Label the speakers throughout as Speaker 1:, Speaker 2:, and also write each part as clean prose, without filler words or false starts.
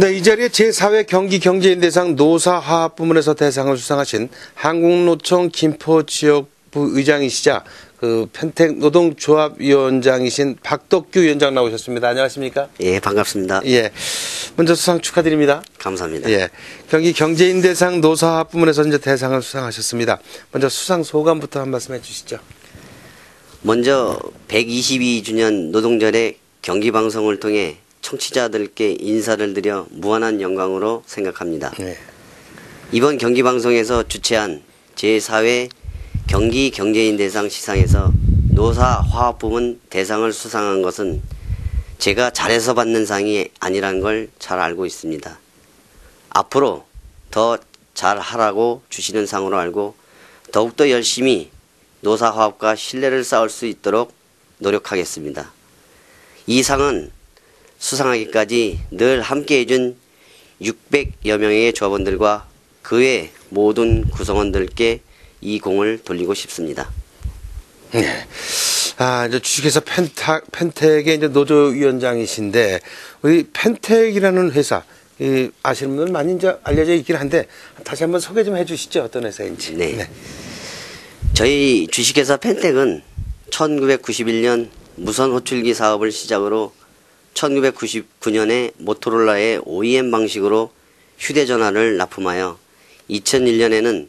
Speaker 1: 네, 이 자리에 제4회 경기경제인대상 노사화합 부문에서 대상을 수상하신 한국노총 김포지역부 의장이시자 펜텍 노동조합위원장이신 박덕규 위원장 나오셨습니다. 안녕하십니까?
Speaker 2: 예, 반갑습니다.
Speaker 1: 예, 먼저 수상 축하드립니다.
Speaker 2: 감사합니다.
Speaker 1: 예, 경기경제인대상 노사화합 부문에서 이제 대상을 수상하셨습니다. 먼저 수상 소감부터 한 말씀 해주시죠.
Speaker 2: 먼저 122주년 노동절에 경기방송을 통해 청취자들께 인사를 드려 무한한 영광으로 생각합니다. 네. 이번 경기방송에서 주최한 제4회 경기경제인대상 시상에서 노사화합 부문 대상을 수상한 것은 제가 잘해서 받는 상이 아니라는 걸 잘 알고 있습니다. 앞으로 더 잘하라고 주시는 상으로 알고 더욱더 열심히 노사화합과 신뢰를 쌓을 수 있도록 노력하겠습니다. 이 상은 수상하기까지 늘 함께해준 600여 명의 조합원들과 그 외 모든 구성원들께 이 공을 돌리고 싶습니다.
Speaker 1: 네. 이제 주식회사 펜텍의 이제 노조위원장이신데, 우리 펜텍이라는 회사, 아시는 분들 많이 이제 알려져 있긴 한데, 다시 한번 소개 좀 해주시죠. 어떤 회사인지.
Speaker 2: 네. 네. 저희 주식회사 펜텍은 1991년 무선 호출기 사업을 시작으로 1999년에 모토로라의 OEM 방식으로 휴대전화를 납품하여 2001년에는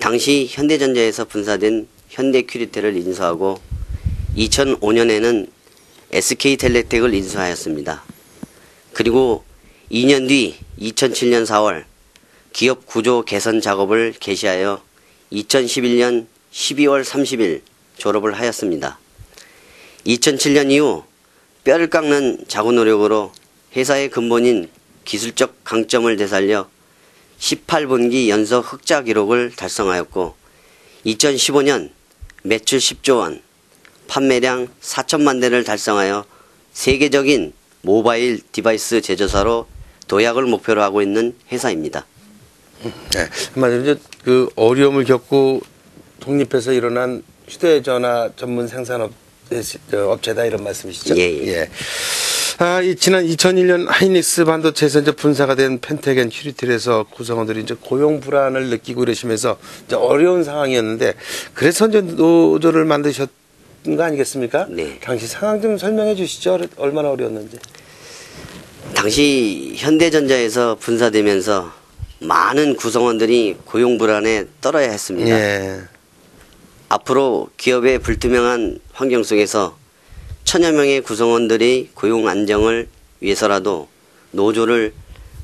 Speaker 2: 당시 현대전자에서 분사된 현대큐리텔을 인수하고 2005년에는 SK텔레텍을 인수하였습니다. 그리고 2년 뒤 2007년 4월 기업 구조 개선 작업을 개시하여 2011년 12월 30일 졸업을 하였습니다. 2007년 이후 뼈를 깎는 자구 노력으로 회사의 근본인 기술적 강점을 되살려 18분기 연속 흑자 기록을 달성하였고 2015년 매출 10조 원, 판매량 4천만 대를 달성하여 세계적인 모바일 디바이스 제조사로 도약을 목표로 하고 있는 회사입니다.
Speaker 1: 네, 한마디로 그 어려움을 겪고 독립해서 일어난 휴대전화 전문 생산업 업체다 이런 말씀이시죠?
Speaker 2: 예, 예.
Speaker 1: 예. 지난 2001년 하이닉스 반도체에서 이제 분사가 된 펜텍 앤 큐리텔에서 구성원들이 이제 고용 불안을 느끼고 이러시면서 이제 어려운 상황이었는데 그래서 이제 노조를 만드셨던 거 아니겠습니까?
Speaker 2: 네.
Speaker 1: 당시 상황 좀 설명해 주시죠. 얼마나 어려웠는지.
Speaker 2: 당시 현대전자에서 분사되면서 많은 구성원들이 고용 불안에 떨어야 했습니다.
Speaker 1: 예.
Speaker 2: 앞으로 기업의 불투명한 환경 속에서 천여 명의 구성원들이 고용 안정을 위해서라도 노조를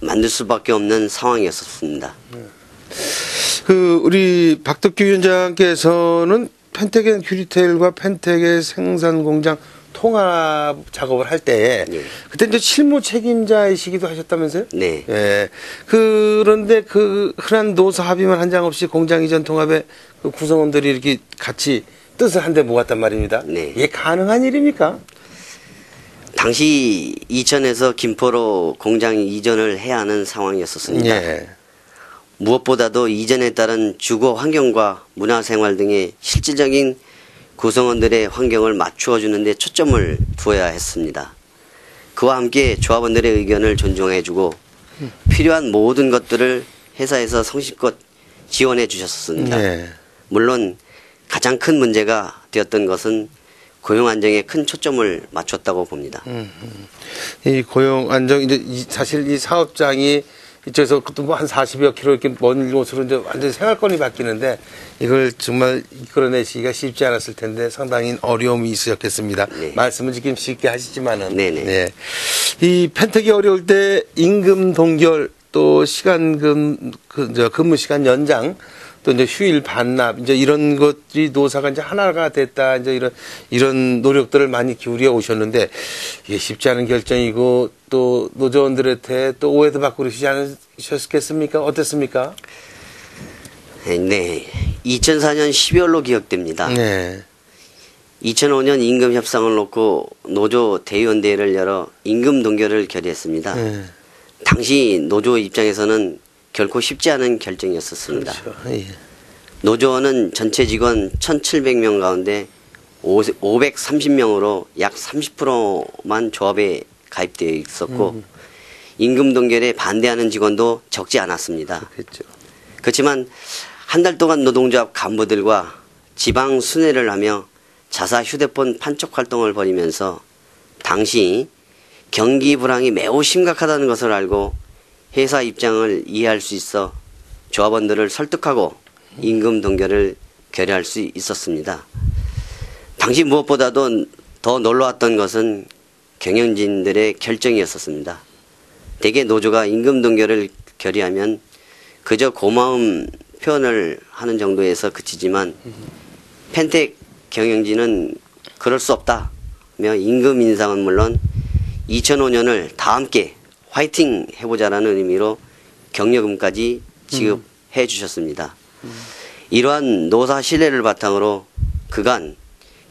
Speaker 2: 만들 수밖에 없는 상황이었습니다.
Speaker 1: 우리 박덕규 위원장께서는 펜텍 앤 큐리텔과 펜텍의 생산 공장 통합 작업을 할 때에
Speaker 2: 네.
Speaker 1: 그때 이제 실무 책임자이시기도 하셨다면서요?
Speaker 2: 네.
Speaker 1: 예. 그런데 그 흔한 노사 합의만 한 장 없이 공장 이전 통합에 그 구성원들이 이렇게 같이 뜻을 한데 모았단 말입니다.
Speaker 2: 네.
Speaker 1: 이게 가능한 일입니까?
Speaker 2: 당시 이천에서 김포로 공장 이전을 해야 하는 상황이었습니다.
Speaker 1: 예.
Speaker 2: 무엇보다도 이전에 따른 주거 환경과 문화생활 등의 실질적인 구성원들의 환경을 맞추어 주는데 초점을 두어야 했습니다. 그와 함께 조합원들의 의견을 존중해주고 필요한 모든 것들을 회사에서 성실껏 지원해 주셨습니다.
Speaker 1: 네.
Speaker 2: 물론 가장 큰 문제가 되었던 것은 고용 안정에 큰 초점을 맞췄다고 봅니다.
Speaker 1: 이 고용 안정 이제 사실 이 사업장이 이쪽에서 또 뭐 한 40여 킬로 이렇게 먼 곳으로 이제 완전히 생활권이 바뀌는데 이걸 정말 이끌어내시기가 쉽지 않았을 텐데 상당히 어려움이 있으셨겠습니다.
Speaker 2: 네.
Speaker 1: 말씀은 지금 쉽게 하시지만은.
Speaker 2: 네네.
Speaker 1: 네. 이 펜텍이 어려울 때 임금 동결 또 시간금 근무 시간 연장 또 이제 휴일 반납 이제 이런 것들이 노사가 이제 하나가 됐다 이제 이런 노력들을 많이 기울여 오셨는데 이게 쉽지 않은 결정이고 또 노조원들한테 또 오해도 받고 그러시지 않으셨겠습니까? 어땠습니까?
Speaker 2: 네. 2004년 12월로 기억됩니다.
Speaker 1: 네.
Speaker 2: 2005년 임금 협상을 놓고 노조 대의원대회를 열어 임금 동결을 결의했습니다.
Speaker 1: 네.
Speaker 2: 당시 노조 입장에서는 결코 쉽지 않은 결정이었었습니다.
Speaker 1: 그렇죠. 예.
Speaker 2: 노조원은 전체 직원 1,700명 가운데 530명으로 약 30%만 조합에 가입되어 있었고 임금 동결에 반대하는 직원도 적지 않았습니다.
Speaker 1: 그렇죠.
Speaker 2: 그렇지만 한 달 동안 노동조합 간부들과 지방 순회를 하며 자사 휴대폰 판촉 활동을 벌이면서 당시 경기 불황이 매우 심각하다는 것을 알고 회사 입장을 이해할 수 있어 조합원들을 설득하고 임금 동결을 결의할 수 있었습니다. 당시 무엇보다도 더 놀라웠던 것은 경영진들의 결정이었었습니다. 대개 노조가 임금 동결을 결의하면 그저 고마움 표현을 하는 정도에서 그치지만 펜텍 경영진은 그럴 수 없다며 임금 인상은 물론 2005년을 다 함께 화이팅 해보자라는 의미로 격려금까지 지급해 주셨습니다. 이러한 노사 신뢰를 바탕으로 그간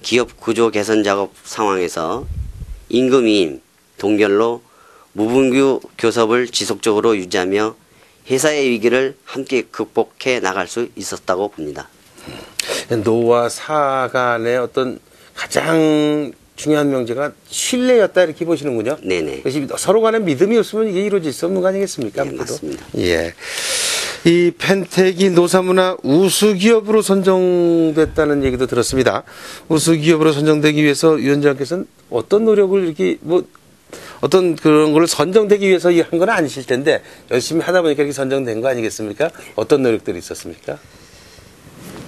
Speaker 2: 기업 구조 개선 작업 상황에서 임금 위임, 동결로 무분규 교섭을 지속적으로 유지하며 회사의 위기를 함께 극복해 나갈 수 있었다고 봅니다.
Speaker 1: 노와 사 간의 어떤 가장 중요한 명제가 신뢰였다 이렇게 보시는군요.
Speaker 2: 네네.
Speaker 1: 그것이 서로 간에 믿음이 없으면 이게 이루어질 수 없는 거 아니겠습니까?
Speaker 2: 네, 맞습니다.
Speaker 1: 예. 이 펜텍이 노사문화 우수기업으로 선정됐다는 얘기도 들었습니다. 우수기업으로 선정되기 위해서 위원장께서는 어떤 노력을 이렇게 어떤 그런 걸 선정되기 위해서 한 건 아니실 텐데 열심히 하다 보니까 이렇게 선정된 거 아니겠습니까? 어떤 노력들이 있었습니까?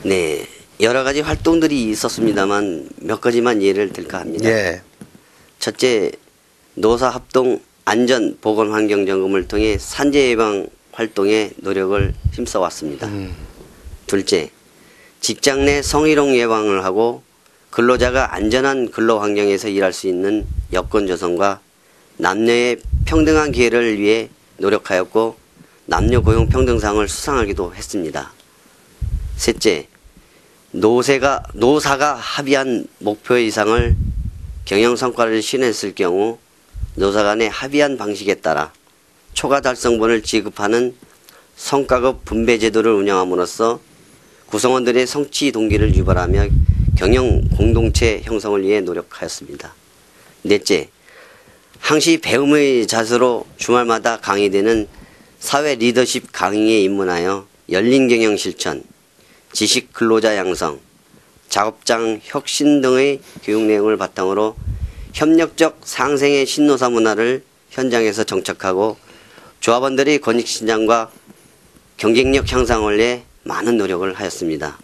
Speaker 2: 네. 여러 가지 활동들이 있었습니다만 몇 가지만 예를 들까 합니다.
Speaker 1: 예.
Speaker 2: 첫째, 노사 합동 안전 보건 환경 점검을 통해 산재 예방 활동에 노력을 힘써왔습니다. 둘째, 직장 내 성희롱 예방을 하고 근로자가 안전한 근로 환경에서 일할 수 있는 여건 조성과 남녀의 평등한 기회를 위해 노력하였고 남녀 고용 평등상을 수상하기도 했습니다. 셋째, 노사가 합의한 목표 이상을 경영 성과를 실현했을 경우 노사 간의 합의한 방식에 따라 초과 달성분을 지급하는 성과급 분배 제도를 운영함으로써 구성원들의 성취 동기를 유발하며 경영 공동체 형성을 위해 노력하였습니다. 넷째, 항시 배움의 자세로 주말마다 강의되는 사회 리더십 강의에 입문하여 열린 경영 실천, 지식 근로자 양성, 작업장 혁신 등의 교육 내용을 바탕으로 협력적 상생의 신노사 문화를 현장에서 정착하고 조합원들의 권익 신장과 경쟁력 향상을 위해 많은 노력을 하였습니다.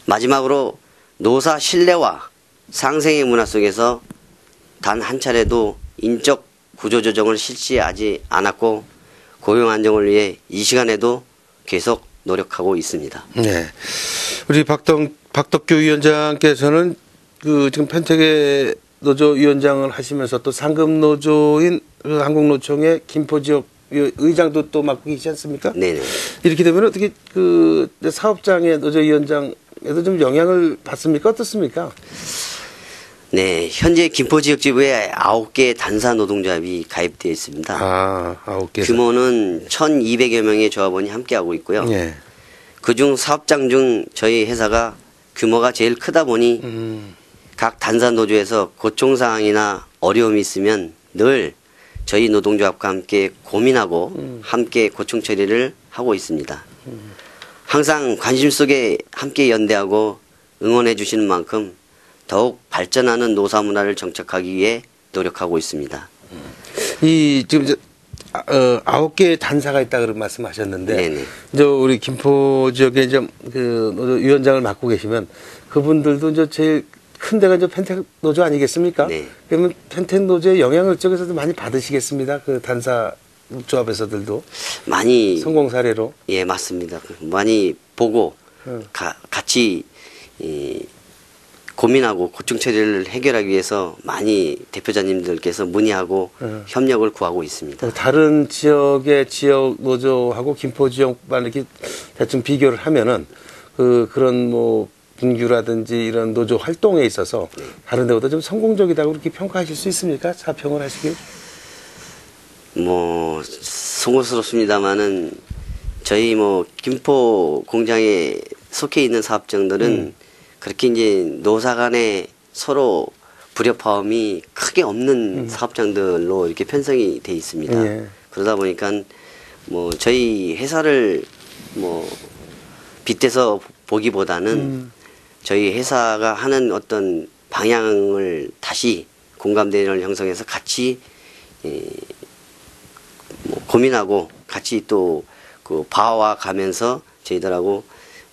Speaker 2: 마지막으로 노사 신뢰와 상생의 문화 속에서 단 한 차례도 인적 구조조정을 실시하지 않았고 고용 안정을 위해 이 시간에도 계속 노력하고 있습니다.
Speaker 1: 네. 우리 박덕규 위원장께서는 지금 펜텍의 노조 위원장을 하시면서 또 상급 노조인 한국노총의 김포 지역 의장도 또 맡고 계시지 않습니까?
Speaker 2: 네네.
Speaker 1: 이렇게 되면 어떻게 사업장의 노조 위원장에도 좀 영향을 받습니까? 어떻습니까?
Speaker 2: 네, 현재 김포 지역 지부에 9개 단사 노동조합이 가입되어 있습니다.
Speaker 1: 아, 9개.
Speaker 2: 규모는 1,200여 명의 조합원이 함께하고 있고요.
Speaker 1: 예.
Speaker 2: 그중 사업장 중 저희 회사가 규모가 제일 크다 보니 각 단사 노조에서 고충사항이나 어려움이 있으면 늘 저희 노동조합과 함께 고민하고 함께 고충 처리를 하고 있습니다. 항상 관심 속에 함께 연대하고 응원해 주시는 만큼 더욱 발전하는 노사 문화를 정착하기 위해 노력하고 있습니다.
Speaker 1: 지금 9개의 단사가 있다 그런 말씀하셨는데,
Speaker 2: 네네.
Speaker 1: 이제 우리 김포 지역에 노조 위원장을 맡고 계시면 그분들도 이제 제일 큰 데가 이제 펜텍 노조 아니겠습니까?
Speaker 2: 네.
Speaker 1: 그러면 펜텍 노조의 영향을 쪽에서도 많이 받으시겠습니다. 그 단사 조합에서들도
Speaker 2: 많이
Speaker 1: 성공 사례로.
Speaker 2: 예, 맞습니다. 많이 보고 같이 고민하고 고충 처리를 해결하기 위해서 많이 대표자님들께서 문의하고 협력을 구하고 있습니다.
Speaker 1: 다른 지역의 지역 노조하고 김포 지역만 이렇게 대충 비교를 하면은 그런 분규라든지 이런 노조 활동에 있어서 다른 데보다 좀 성공적이다고 그렇게 평가하실 수 있습니까? 자평을 하시길?
Speaker 2: 송구스럽습니다만은 저희 김포 공장에 속해 있는 사업장들은 그렇게 이제 노사 간에 서로 불협화음이 크게 없는 사업장들로 이렇게 편성이 돼 있습니다.
Speaker 1: 예.
Speaker 2: 그러다 보니까 뭐 저희 회사를 뭐 빗대서 보기보다는 저희 회사가 하는 어떤 방향을 다시 공감대를 형성해서 같이 뭐 고민하고 같이 또 그 봐와 가면서 저희들하고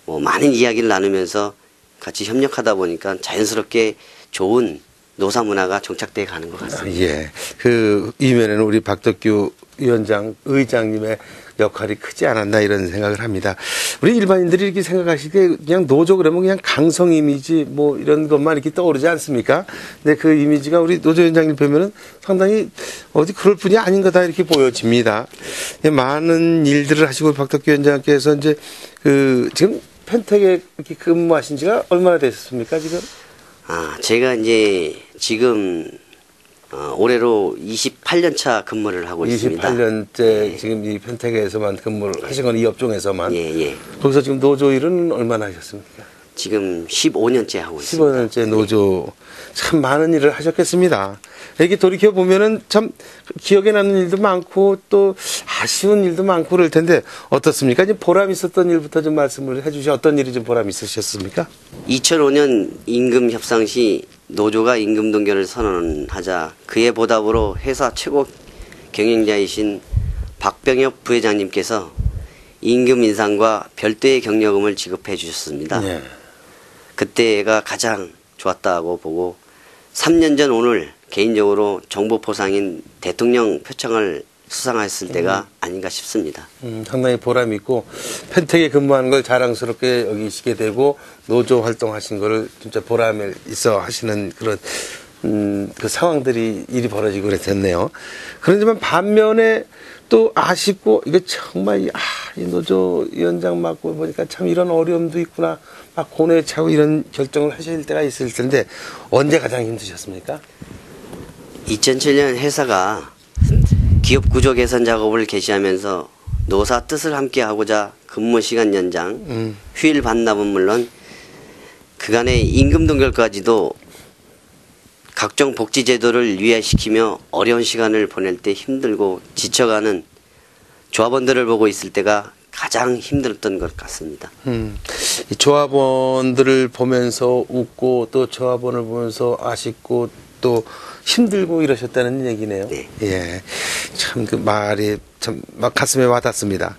Speaker 2: 뭐 많은 이야기를 나누면서 같이 협력하다 보니까 자연스럽게 좋은 노사 문화가 정착돼 가는 것 같습니다.
Speaker 1: 예. 그 이면에는 우리 박덕규 의장님의 역할이 크지 않았나 이런 생각을 합니다. 우리 일반인들이 이렇게 생각하시기에 그냥 노조 그러면 그냥 강성 이미지 뭐 이런 것만 이렇게 떠오르지 않습니까? 근데 그 이미지가 우리 노조 위원장님 보면은 상당히 어디 그럴 뿐이 아닌 거다 이렇게 보여집니다. 많은 일들을 하시고 박덕규 위원장께서 이제 그 지금 펜텍에 이렇게 근무하신 지가 얼마나 되셨습니까 지금?
Speaker 2: 제가 이제 지금 올해로 28년 차 근무를 하고 있습니다.
Speaker 1: 28년째
Speaker 2: 예.
Speaker 1: 지금 이 펜텍에서만 근무를 하신 건 이 업종에서만.
Speaker 2: 예.
Speaker 1: 거기서 지금 노조 일은 얼마나 하셨습니까?
Speaker 2: 지금 15년째 하고 있습니다.
Speaker 1: 15년째 노조 참 많은 일을 하셨겠습니다. 이렇게 돌이켜 보면은 참 기억에 남는 일도 많고 또 아쉬운 일도 많고 그럴 텐데 어떻습니까? 이제 보람 있었던 일부터 좀 말씀을 해주시. 어떤 일이 좀 보람 있으셨습니까?
Speaker 2: 2005년 임금 협상 시 노조가 임금 동결을 선언하자 그의 보답으로 회사 최고 경영자이신 박병엽 부회장님께서 임금 인상과 별도의 격려금을 지급해 주셨습니다.
Speaker 1: 예.
Speaker 2: 그때가 가장 좋았다고 보고 3년 전 오늘 개인적으로 정보포상인 대통령 표창을 수상했을 때가 아닌가 싶습니다.
Speaker 1: 상당히 보람 있고 펜텍에 근무하는 걸 자랑스럽게 여기시게 되고 노조 활동하신 거를 진짜 보람을 있어 하시는 그런 그 상황들이 일이 벌어지고 그랬었네요. 그렇지만 반면에 또 아쉽고 이게 정말 이 노조 위원장 맡고 보니까 참 이런 어려움도 있구나 막 고뇌에 차고 이런 결정을 하실 때가 있을 텐데 언제 가장 힘드셨습니까?
Speaker 2: 2007년 회사가 기업 구조 개선 작업을 개시하면서 노사 뜻을 함께 하고자 근무 시간 연장, 휴일 반납은 물론 그간의 임금 동결까지도 각종 복지 제도를 유예시키며 어려운 시간을 보낼 때 힘들고 지쳐가는 조합원들을 보고 있을 때가 가장 힘들었던 것 같습니다.
Speaker 1: 이 조합원들을 보면서 웃고 또 조합원을 보면서 아쉽고 또 힘들고 이러셨다는 얘기네요.
Speaker 2: 네.
Speaker 1: 예. 참 그 말이 참 막 가슴에 와닿습니다.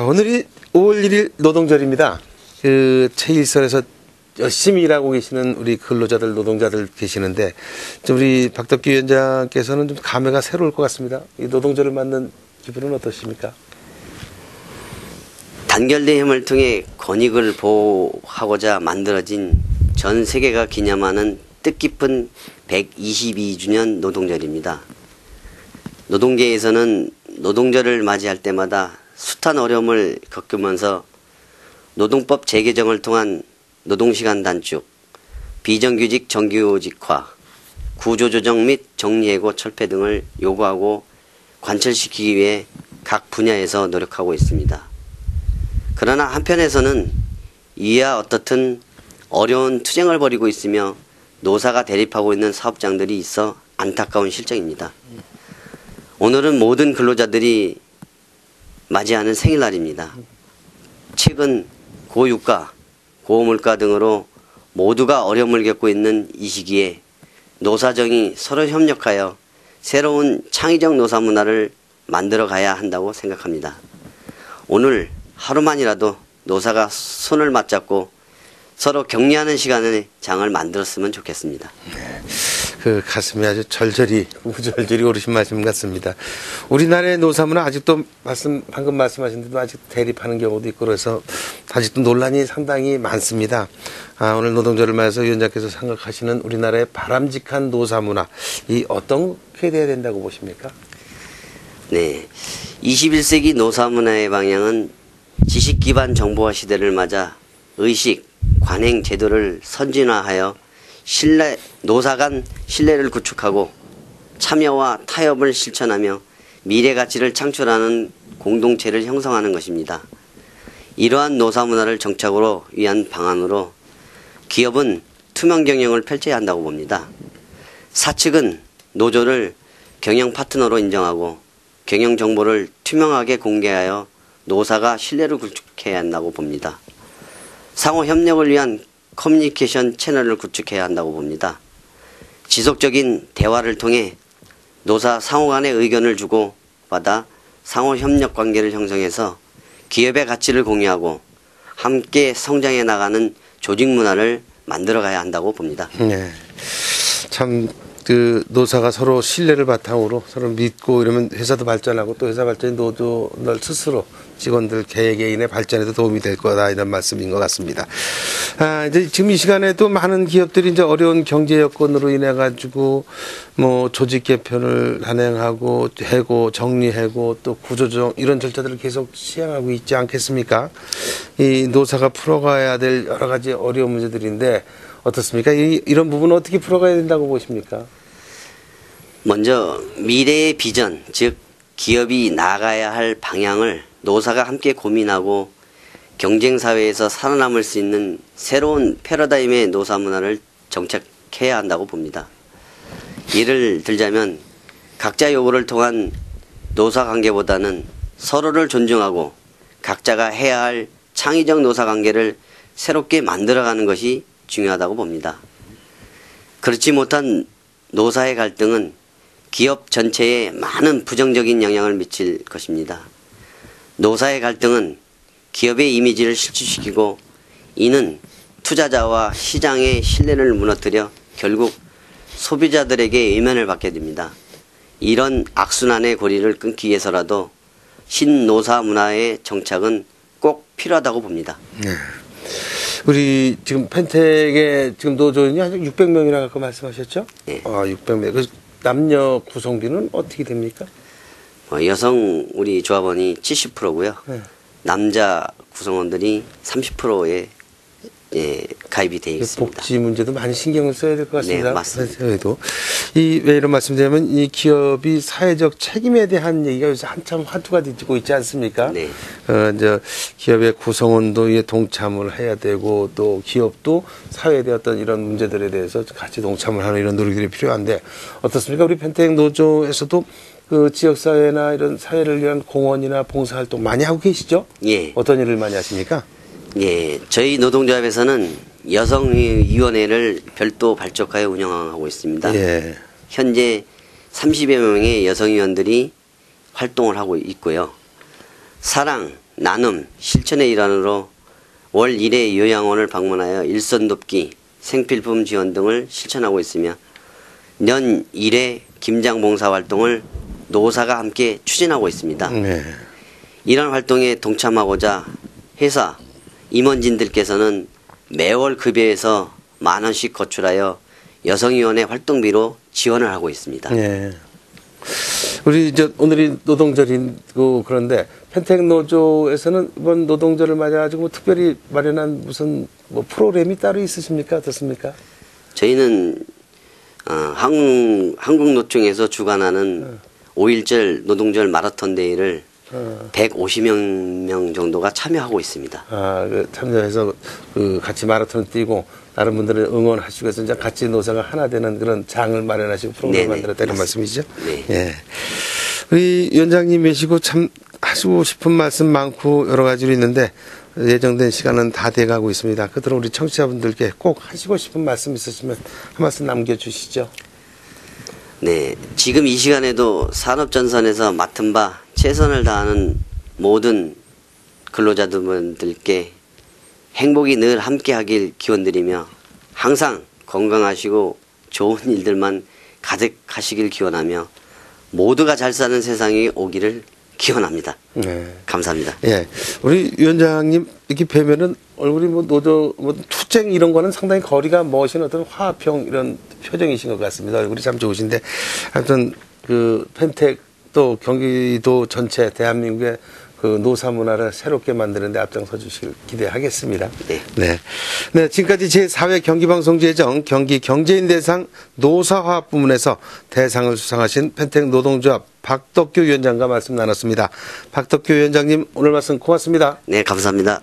Speaker 1: 오늘이 5월 1일 노동절입니다. 그 최일선에서 열심히 일하고 계시는 우리 근로자들, 노동자들 계시는데 좀 우리 박덕규 위원장께서는 좀 감회가 새로울 것 같습니다. 이 노동절을 맞는 기분은 어떠십니까?
Speaker 2: 단결대회를 통해 권익을 보호하고자 만들어진 전 세계가 기념하는 뜻깊은 122주년 노동절입니다. 노동계에서는 노동절을 맞이할 때마다 숱한 어려움을 겪으면서 노동법 재개정을 통한 노동시간 단축, 비정규직 정규직화, 구조조정 및 정리해고 철폐 등을 요구하고 관철시키기 위해 각 분야에서 노력하고 있습니다. 그러나 한편에서는 이와 어떻든 어려운 투쟁을 벌이고 있으며 노사가 대립하고 있는 사업장들이 있어 안타까운 실정입니다. 오늘은 모든 근로자들이 맞이하는 생일날입니다. 최근 고유가, 고물가 등으로 모두가 어려움을 겪고 있는 이 시기에 노사정이 서로 협력하여 새로운 창의적 노사 문화를 만들어 가야 한다고 생각합니다. 오늘 하루만이라도 노사가 손을 맞잡고 서로 격려하는 시간의 장을 만들었으면 좋겠습니다.
Speaker 1: 그 가슴이 아주 우절절이 오르신 말씀 같습니다. 우리나라의 노사문은 아직도 방금 말씀하신 대로 아직 대립하는 경우도 있고 그래서 아직도 논란이 상당히 많습니다. 오늘 노동절을 맞아서 위원장께서 생각하시는 우리나라의 바람직한 노사문화, 이 어떻게 돼야 된다고 보십니까?
Speaker 2: 네, 21세기 노사문화의 방향은 지식 기반 정보화 시대를 맞아 의식, 관행 제도를 선진화하여 노사 간 신뢰를 구축하고 참여와 타협을 실천하며 미래 가치를 창출하는 공동체를 형성하는 것입니다. 이러한 노사 문화를 정착으로 위한 방안으로 기업은 투명 경영을 펼쳐야 한다고 봅니다. 사측은 노조를 경영 파트너로 인정하고 경영 정보를 투명하게 공개하여 노사가 신뢰를 구축해야 한다고 봅니다. 상호 협력을 위한 커뮤니케이션 채널을 구축해야 한다고 봅니다. 지속적인 대화를 통해 노사 상호 간의 의견을 주고 받아 상호 협력 관계를 형성해서 기업의 가치를 공유하고 함께 성장해 나가는 조직 문화를 만들어 가야 한다고 봅니다.
Speaker 1: 네. 참, 노사가 서로 신뢰를 바탕으로 서로 믿고 이러면 회사도 발전하고 또 회사 발전이 노조들 스스로 직원들 개개인의 발전에도 도움이 될 거다 이런 말씀인 것 같습니다. 이제 지금 이 시간에도 많은 기업들이 이제 어려운 경제 여건으로 인해 가지고 뭐 조직 개편을 단행하고 해고 정리해고 또 구조조정 이런 절차들을 계속 시행하고 있지 않겠습니까? 이 노사가 풀어가야 될 여러 가지 어려운 문제들인데 어떻습니까? 이런 부분은 어떻게 풀어가야 된다고 보십니까?
Speaker 2: 먼저 미래의 비전, 즉 기업이 나가야 할 방향을 노사가 함께 고민하고 경쟁사회에서 살아남을 수 있는 새로운 패러다임의 노사 문화를 정착해야 한다고 봅니다. 예를 들자면 각자 요구를 통한 노사 관계보다는 서로를 존중하고 각자가 해야 할 창의적 노사 관계를 새롭게 만들어가는 것이 중요하다고 봅니다. 그렇지 못한 노사의 갈등은 기업 전체에 많은 부정적인 영향을 미칠 것입니다. 노사의 갈등은 기업의 이미지를 실추시키고 이는 투자자와 시장의 신뢰를 무너뜨려 결국 소비자들에게 외면을 받게 됩니다. 이런 악순환의 고리를 끊기 위해서라도 신노사 문화의 정착은 꼭 필요하다고 봅니다.
Speaker 1: 네. 우리 지금 펜텍의 지금 노조인이 한 600명이라고 아까 말씀하셨죠?
Speaker 2: 네.
Speaker 1: 600명. 그 남녀 구성비는 어떻게 됩니까?
Speaker 2: 여성 우리 조합원이 70%고요.
Speaker 1: 네.
Speaker 2: 남자 구성원들이 30%에 가입이 되어 있습니다.
Speaker 1: 복지 문제도 많이 신경을 써야 될 것 같습니다.
Speaker 2: 네, 맞습니다.
Speaker 1: 왜 이런 말씀드리면 이 기업이 사회적 책임에 대한 얘기가 요새 한참 화두가 되고 있지 않습니까?
Speaker 2: 네.
Speaker 1: 이제 기업의 구성원도 이에 동참을 해야 되고 또 기업도 사회에 대한 어떤 이런 문제들에 대해서 같이 동참을 하는 이런 노력들이 필요한데 어떻습니까? 우리 펜텍 노조에서도 그 지역사회나 이런 사회를 위한 공헌이나 봉사활동 많이 하고 계시죠?
Speaker 2: 예.
Speaker 1: 어떤 일을 많이 하십니까?
Speaker 2: 예. 저희 노동조합에서는 여성위원회를 별도 발족하여 운영하고 있습니다.
Speaker 1: 예.
Speaker 2: 현재 30여 명의 여성위원들이 활동을 하고 있고요. 사랑, 나눔, 실천의 일환으로 월 1회 요양원을 방문하여 일손 돕기, 생필품 지원 등을 실천하고 있으며 년 1회 김장 봉사 활동을 노사가 함께 추진하고 있습니다.
Speaker 1: 네.
Speaker 2: 이런 활동에 동참하고자 회사 임원진들께서는 매월 급여에서 10,000원씩 거출하여 여성위원회 활동비로 지원을 하고 있습니다.
Speaker 1: 네. 우리 오늘이 노동절이고 그런데 펜텍 노조에서는 이번 노동절을 맞아가지고 뭐 특별히 마련한 무슨 뭐 프로그램이 따로 있으십니까? 어떻습니까?
Speaker 2: 저희는 한국노총에서 주관하는 5.1절 노동절 마라톤 대회를 150명 정도가 참여하고 있습니다.
Speaker 1: 참여해서 같이 마라톤 뛰고 다른 분들을 응원하시고 해서 이제 같이 노사가 하나 되는 그런 장을 마련하시고 프로그램을 만들었다는 말씀이죠?
Speaker 2: 네.
Speaker 1: 예. 우리 위원장님 계시고 참 하시고 싶은 말씀 많고 여러 가지로 있는데 예정된 시간은 다 돼가고 있습니다. 그대로 우리 청취자분들께 꼭 하시고 싶은 말씀 있으시면 한 말씀 남겨주시죠.
Speaker 2: 네, 지금 이 시간에도 산업전선에서 맡은 바 최선을 다하는 모든 근로자분들께 행복이 늘 함께하길 기원드리며 항상 건강하시고 좋은 일들만 가득하시길 기원하며 모두가 잘 사는 세상이 오기를 기원합니다.
Speaker 1: 네.
Speaker 2: 감사합니다.
Speaker 1: 예. 우리 위원장님 이렇게 뵈면은 얼굴이 뭐 노조, 뭐 투쟁 이런 거는 상당히 거리가 먼 어떤 화합형 이런 표정이신 것 같습니다. 얼굴이 참 좋으신데 하여튼 펜텍 또 경기도 전체 대한민국의 노사 문화를 새롭게 만드는 데 앞장서 주시길 기대하겠습니다.
Speaker 2: 네.
Speaker 1: 네. 네. 지금까지 제4회 경기방송 제정 경기 경제인 대상 노사화합 부문에서 대상을 수상하신 펜텍 노동조합 박덕규 위원장과 말씀 나눴습니다. 박덕규 위원장님 오늘 말씀 고맙습니다.
Speaker 2: 네, 감사합니다.